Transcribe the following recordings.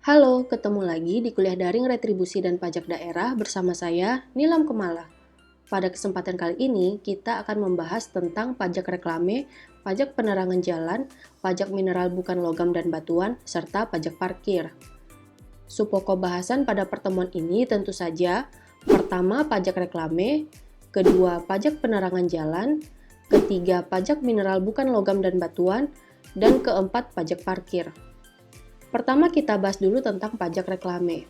Halo, ketemu lagi di kuliah daring retribusi dan pajak daerah bersama saya, Nilam Kemala. Pada kesempatan kali ini, kita akan membahas tentang pajak reklame, pajak penerangan jalan, pajak mineral bukan logam dan batuan, serta pajak parkir. Subpokok bahasan pada pertemuan ini tentu saja, pertama pajak reklame, kedua pajak penerangan jalan, ketiga pajak mineral bukan logam dan batuan, dan keempat pajak parkir. Pertama kita bahas dulu tentang pajak reklame.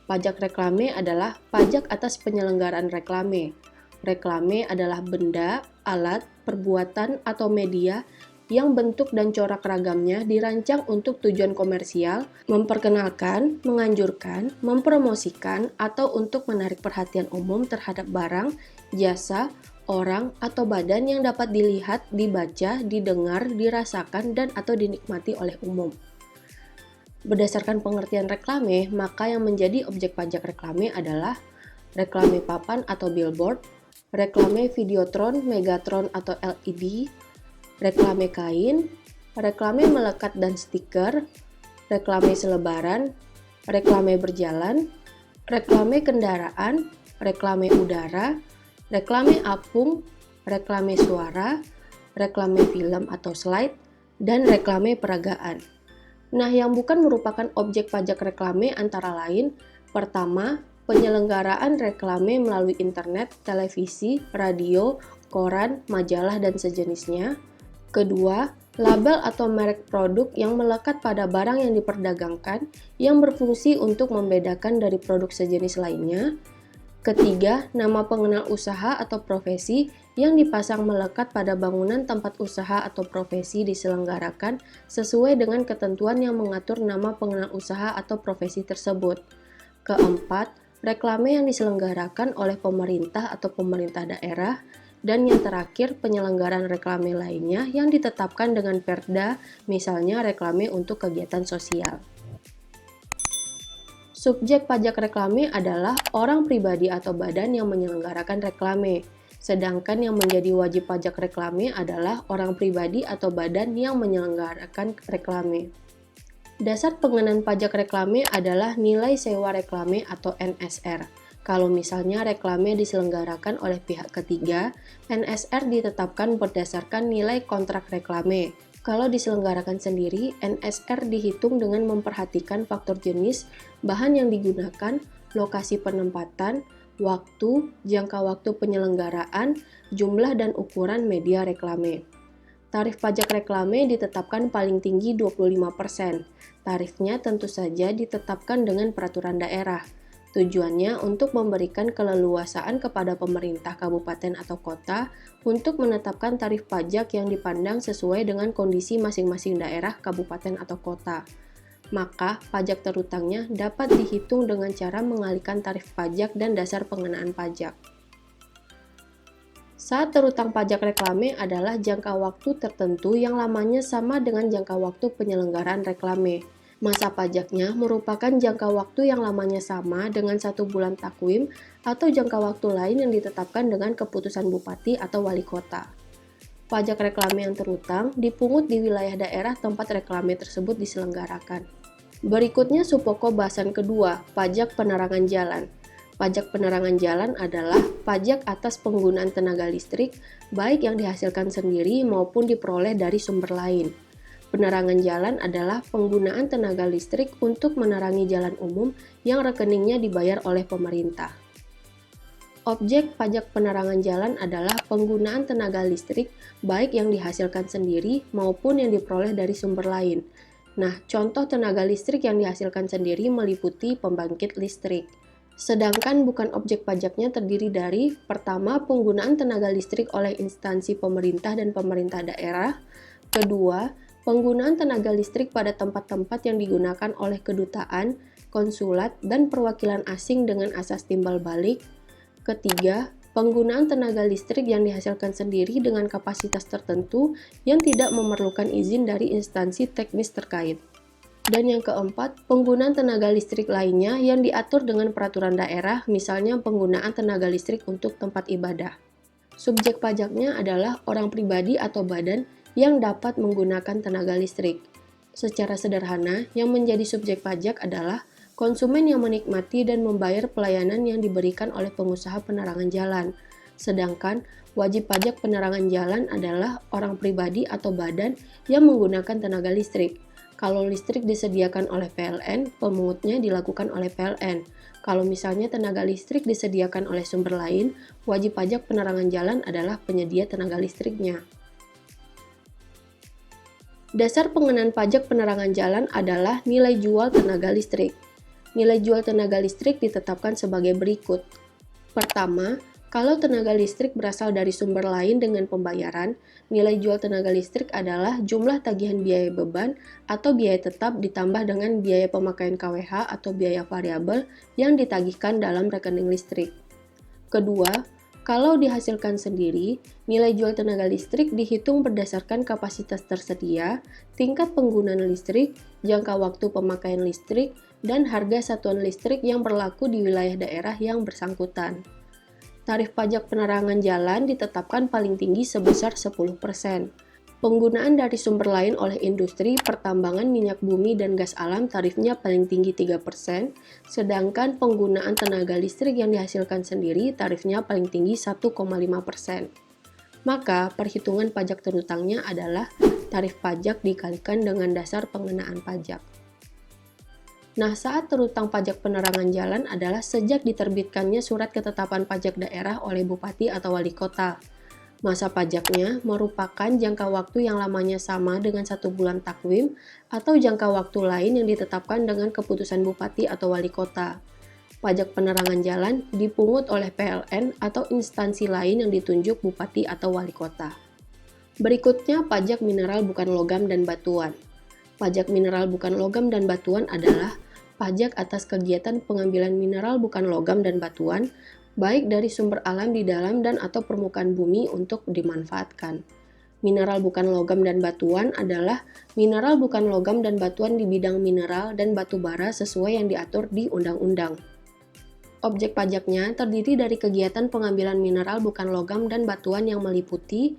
Pajak reklame adalah pajak atas penyelenggaraan reklame. Reklame adalah benda, alat, perbuatan, atau media yang bentuk dan corak ragamnya dirancang untuk tujuan komersial, memperkenalkan, menganjurkan, mempromosikan, atau untuk menarik perhatian umum terhadap barang, jasa, orang, atau badan yang dapat dilihat, dibaca, didengar, dirasakan, dan atau dinikmati oleh umum. Berdasarkan pengertian reklame, maka yang menjadi objek pajak reklame adalah reklame papan atau billboard, reklame videotron, megatron atau LED, reklame kain, reklame melekat dan stiker, reklame selebaran, reklame berjalan, reklame kendaraan, reklame udara, reklame apung, reklame suara, reklame film atau slide, dan reklame peragaan. Nah, yang bukan merupakan objek pajak reklame antara lain, pertama, penyelenggaraan reklame melalui internet, televisi, radio, koran, majalah, dan sejenisnya. Kedua, label atau merek produk yang melekat pada barang yang diperdagangkan yang berfungsi untuk membedakan dari produk sejenis lainnya. Ketiga, nama pengenal usaha atau profesi yang dipasang melekat pada bangunan tempat usaha atau profesi diselenggarakan sesuai dengan ketentuan yang mengatur nama pengenal usaha atau profesi tersebut. Keempat, reklame yang diselenggarakan oleh pemerintah atau pemerintah daerah. Dan yang terakhir, penyelenggaraan reklame lainnya yang ditetapkan dengan perda, misalnya reklame untuk kegiatan sosial. Subjek pajak reklame adalah orang pribadi atau badan yang menyelenggarakan reklame, sedangkan yang menjadi wajib pajak reklame adalah orang pribadi atau badan yang menyelenggarakan reklame. Dasar pengenaan pajak reklame adalah nilai sewa reklame atau NSR. Kalau misalnya reklame diselenggarakan oleh pihak ketiga, NSR ditetapkan berdasarkan nilai kontrak reklame. Kalau diselenggarakan sendiri, NSR dihitung dengan memperhatikan faktor jenis, bahan yang digunakan, lokasi penempatan, waktu, jangka waktu penyelenggaraan, jumlah dan ukuran media reklame. Tarif pajak reklame ditetapkan paling tinggi 25%. Tarifnya tentu saja ditetapkan dengan peraturan daerah. Tujuannya untuk memberikan keleluasaan kepada pemerintah kabupaten atau kota untuk menetapkan tarif pajak yang dipandang sesuai dengan kondisi masing-masing daerah, kabupaten, atau kota. Maka, pajak terutangnya dapat dihitung dengan cara mengalihkan tarif pajak dan dasar pengenaan pajak. Saat terutang pajak reklame adalah jangka waktu tertentu yang lamanya sama dengan jangka waktu penyelenggaraan reklame. Masa pajaknya merupakan jangka waktu yang lamanya sama dengan 1 bulan takwim atau jangka waktu lain yang ditetapkan dengan keputusan bupati atau wali kota. Pajak reklame yang terutang dipungut di wilayah daerah tempat reklame tersebut diselenggarakan. Berikutnya subpokok bahasan kedua, pajak penerangan jalan. Pajak penerangan jalan adalah pajak atas penggunaan tenaga listrik, baik yang dihasilkan sendiri maupun diperoleh dari sumber lain. Penerangan jalan adalah penggunaan tenaga listrik untuk menerangi jalan umum yang rekeningnya dibayar oleh pemerintah. Objek pajak penerangan jalan adalah penggunaan tenaga listrik baik yang dihasilkan sendiri maupun yang diperoleh dari sumber lain. Nah, contoh tenaga listrik yang dihasilkan sendiri meliputi pembangkit listrik. Sedangkan bukan objek pajaknya terdiri dari pertama, penggunaan tenaga listrik oleh instansi pemerintah dan pemerintah daerah. Kedua, penggunaan tenaga listrik pada tempat-tempat yang digunakan oleh kedutaan, konsulat, dan perwakilan asing dengan asas timbal balik. Ketiga, penggunaan tenaga listrik yang dihasilkan sendiri dengan kapasitas tertentu yang tidak memerlukan izin dari instansi teknis terkait. Dan yang keempat, penggunaan tenaga listrik lainnya yang diatur dengan peraturan daerah, misalnya penggunaan tenaga listrik untuk tempat ibadah. Subjek pajaknya adalah orang pribadi atau badan yang dapat menggunakan tenaga listrik. Secara sederhana, yang menjadi subjek pajak adalah konsumen yang menikmati dan membayar pelayanan yang diberikan oleh pengusaha penerangan jalan. Sedangkan wajib pajak penerangan jalan adalah orang pribadi atau badan yang menggunakan tenaga listrik. Kalau listrik disediakan oleh PLN, pemungutnya dilakukan oleh PLN. Kalau misalnya tenaga listrik disediakan oleh sumber lain, wajib pajak penerangan jalan adalah penyedia tenaga listriknya. Dasar pengenaan pajak penerangan jalan adalah nilai jual tenaga listrik. Nilai jual tenaga listrik ditetapkan sebagai berikut. Pertama, kalau tenaga listrik berasal dari sumber lain dengan pembayaran, nilai jual tenaga listrik adalah jumlah tagihan biaya beban atau biaya tetap ditambah dengan biaya pemakaian KWH atau biaya variabel yang ditagihkan dalam rekening listrik. Kedua, kalau dihasilkan sendiri, nilai jual tenaga listrik dihitung berdasarkan kapasitas tersedia, tingkat penggunaan listrik, jangka waktu pemakaian listrik, dan harga satuan listrik yang berlaku di wilayah daerah yang bersangkutan. Tarif pajak penerangan jalan ditetapkan paling tinggi sebesar 10%. Penggunaan dari sumber lain oleh industri, pertambangan minyak bumi dan gas alam tarifnya paling tinggi 3%, sedangkan penggunaan tenaga listrik yang dihasilkan sendiri tarifnya paling tinggi 1,5%. Maka perhitungan pajak terutangnya adalah tarif pajak dikalikan dengan dasar pengenaan pajak. Nah, saat terutang pajak penerangan jalan adalah sejak diterbitkannya surat ketetapan pajak daerah oleh bupati atau wali kota. Masa pajaknya merupakan jangka waktu yang lamanya sama dengan 1 bulan takwim atau jangka waktu lain yang ditetapkan dengan keputusan bupati atau wali kota. Pajak penerangan jalan dipungut oleh PLN atau instansi lain yang ditunjuk bupati atau wali kota. Berikutnya, pajak mineral bukan logam dan batuan. Pajak mineral bukan logam dan batuan adalah pajak atas kegiatan pengambilan mineral bukan logam dan batuan, baik dari sumber alam di dalam dan atau permukaan bumi untuk dimanfaatkan. Mineral bukan logam dan batuan adalah mineral bukan logam dan batuan di bidang mineral dan batu bara sesuai yang diatur di undang-undang. Objek pajaknya terdiri dari kegiatan pengambilan mineral bukan logam dan batuan yang meliputi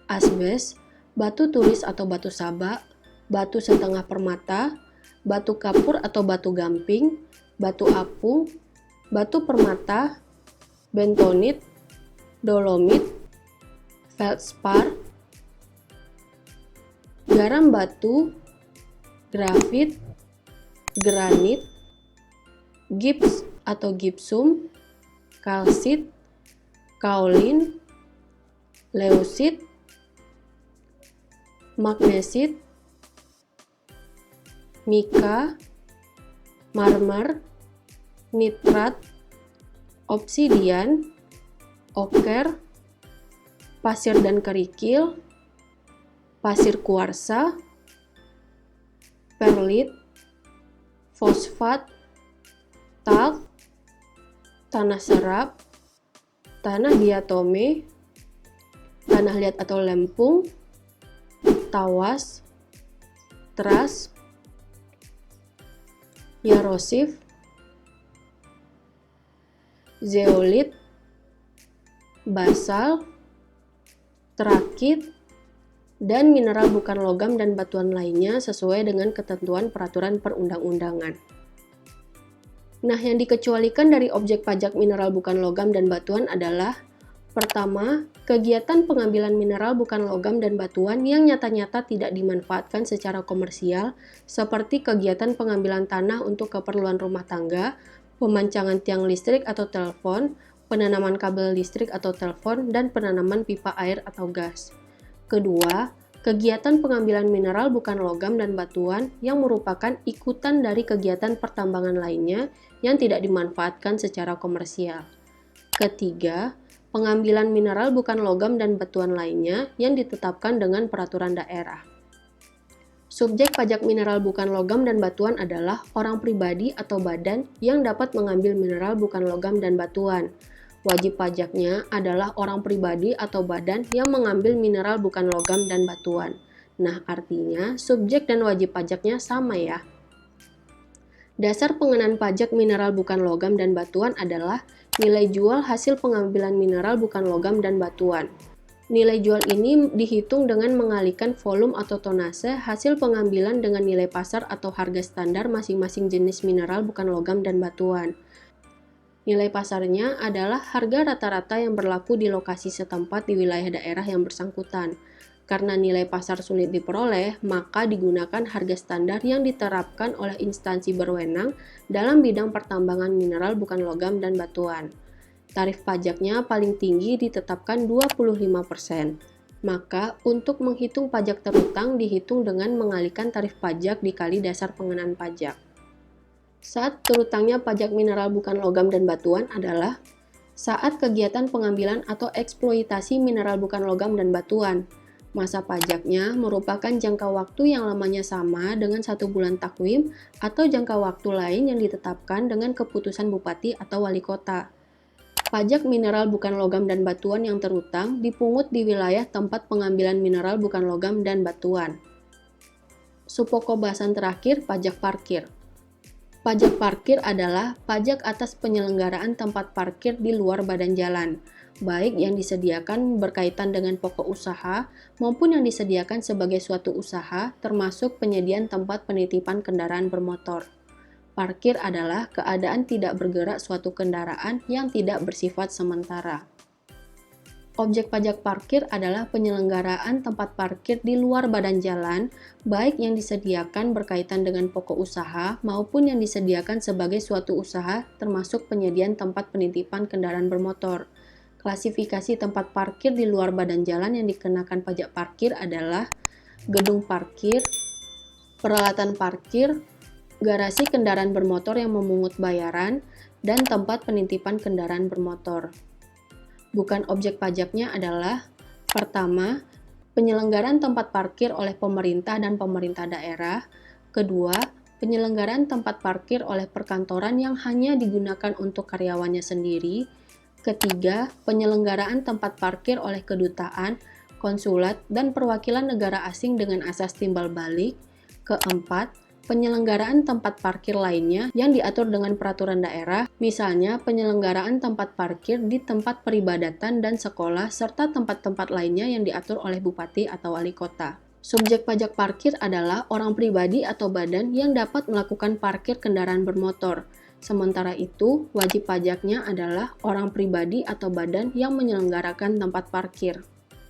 asbes, batu tulis atau batu saba, batu setengah permata, batu kapur atau batu gamping, batu apung, batu permata, bentonit, dolomit, feldspar, garam batu, grafit, granit, gips atau gipsum, kalsit, kaolin, leusit, magnesit, mika, marmer, nitrat, obsidian, oker, pasir dan kerikil, pasir kuarsa, perlit, fosfat, talk, tanah serap, tanah diatome, tanah liat atau lempung, tawas, teras, yarosif, zeolit, basal, trakit, dan mineral bukan logam dan batuan lainnya sesuai dengan ketentuan peraturan perundang-undangan. Nah, yang dikecualikan dari objek pajak mineral bukan logam dan batuan adalah: pertama, kegiatan pengambilan mineral bukan logam dan batuan yang nyata-nyata tidak dimanfaatkan secara komersial, seperti kegiatan pengambilan tanah untuk keperluan rumah tangga, pemancangan tiang listrik atau telepon, penanaman kabel listrik atau telepon, dan penanaman pipa air atau gas. Kedua, kegiatan pengambilan mineral bukan logam dan batuan yang merupakan ikutan dari kegiatan pertambangan lainnya yang tidak dimanfaatkan secara komersial. Ketiga, pengambilan mineral bukan logam dan batuan lainnya yang ditetapkan dengan peraturan daerah. Subjek pajak mineral bukan logam dan batuan adalah orang pribadi atau badan yang dapat mengambil mineral bukan logam dan batuan. Wajib pajaknya adalah orang pribadi atau badan yang mengambil mineral bukan logam dan batuan. Nah, artinya subjek dan wajib pajaknya sama ya. Dasar pengenaan pajak mineral bukan logam dan batuan adalah nilai jual hasil pengambilan mineral bukan logam dan batuan. Nilai jual ini dihitung dengan mengalihkan volume atau tonase hasil pengambilan dengan nilai pasar atau harga standar masing-masing jenis mineral bukan logam dan batuan. Nilai pasarnya adalah harga rata-rata yang berlaku di lokasi setempat di wilayah daerah yang bersangkutan. Karena nilai pasar sulit diperoleh, maka digunakan harga standar yang diterapkan oleh instansi berwenang dalam bidang pertambangan mineral bukan logam dan batuan. Tarif pajaknya paling tinggi ditetapkan 25%. Maka, untuk menghitung pajak terutang dihitung dengan mengalihkan tarif pajak dikali dasar pengenaan pajak. Saat terutangnya pajak mineral bukan logam dan batuan adalah saat kegiatan pengambilan atau eksploitasi mineral bukan logam dan batuan. Masa pajaknya merupakan jangka waktu yang lamanya sama dengan 1 bulan takwim atau jangka waktu lain yang ditetapkan dengan keputusan bupati atau wali kota. Pajak mineral bukan logam dan batuan yang terutang dipungut di wilayah tempat pengambilan mineral bukan logam dan batuan. Subpokok bahasan terakhir, pajak parkir. Pajak parkir adalah pajak atas penyelenggaraan tempat parkir di luar badan jalan, baik yang disediakan berkaitan dengan pokok usaha maupun yang disediakan sebagai suatu usaha, termasuk penyediaan tempat penitipan kendaraan bermotor. Parkir adalah keadaan tidak bergerak suatu kendaraan yang tidak bersifat sementara. Objek pajak parkir adalah penyelenggaraan tempat parkir di luar badan jalan, baik yang disediakan berkaitan dengan pokok usaha maupun yang disediakan sebagai suatu usaha, termasuk penyediaan tempat penitipan kendaraan bermotor. Klasifikasi tempat parkir di luar badan jalan yang dikenakan pajak parkir adalah gedung parkir, peralatan parkir, garasi kendaraan bermotor yang memungut bayaran, dan tempat penitipan kendaraan bermotor. Bukan objek pajaknya adalah: pertama, penyelenggaraan tempat parkir oleh pemerintah dan pemerintah daerah; kedua, penyelenggaraan tempat parkir oleh perkantoran yang hanya digunakan untuk karyawannya sendiri; ketiga, penyelenggaraan tempat parkir oleh kedutaan, konsulat, dan perwakilan negara asing dengan asas timbal balik; keempat, penyelenggaraan tempat parkir lainnya yang diatur dengan peraturan daerah, misalnya penyelenggaraan tempat parkir di tempat peribadatan dan sekolah, serta tempat-tempat lainnya yang diatur oleh bupati atau wali kota. Subjek pajak parkir adalah orang pribadi atau badan yang dapat melakukan parkir kendaraan bermotor. Sementara itu, wajib pajaknya adalah orang pribadi atau badan yang menyelenggarakan tempat parkir.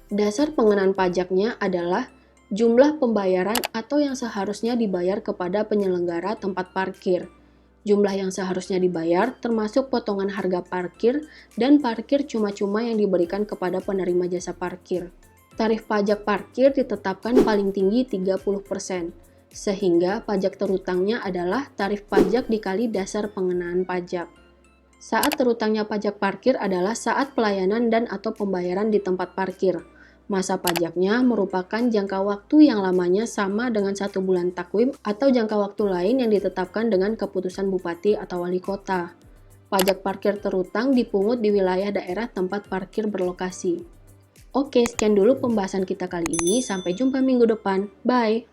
Dasar pengenaan pajaknya adalah jumlah pembayaran atau yang seharusnya dibayar kepada penyelenggara tempat parkir. Jumlah yang seharusnya dibayar termasuk potongan harga parkir dan parkir cuma-cuma yang diberikan kepada penerima jasa parkir. Tarif pajak parkir ditetapkan paling tinggi 30%, sehingga pajak terutangnya adalah tarif pajak dikali dasar pengenaan pajak. Saat terutangnya pajak parkir adalah saat pelayanan dan atau pembayaran di tempat parkir. Masa pajaknya merupakan jangka waktu yang lamanya sama dengan 1 bulan takwim atau jangka waktu lain yang ditetapkan dengan keputusan bupati atau wali kota. Pajak parkir terutang dipungut di wilayah daerah tempat parkir berlokasi. Oke, sekian dulu pembahasan kita kali ini. Sampai jumpa minggu depan. Bye!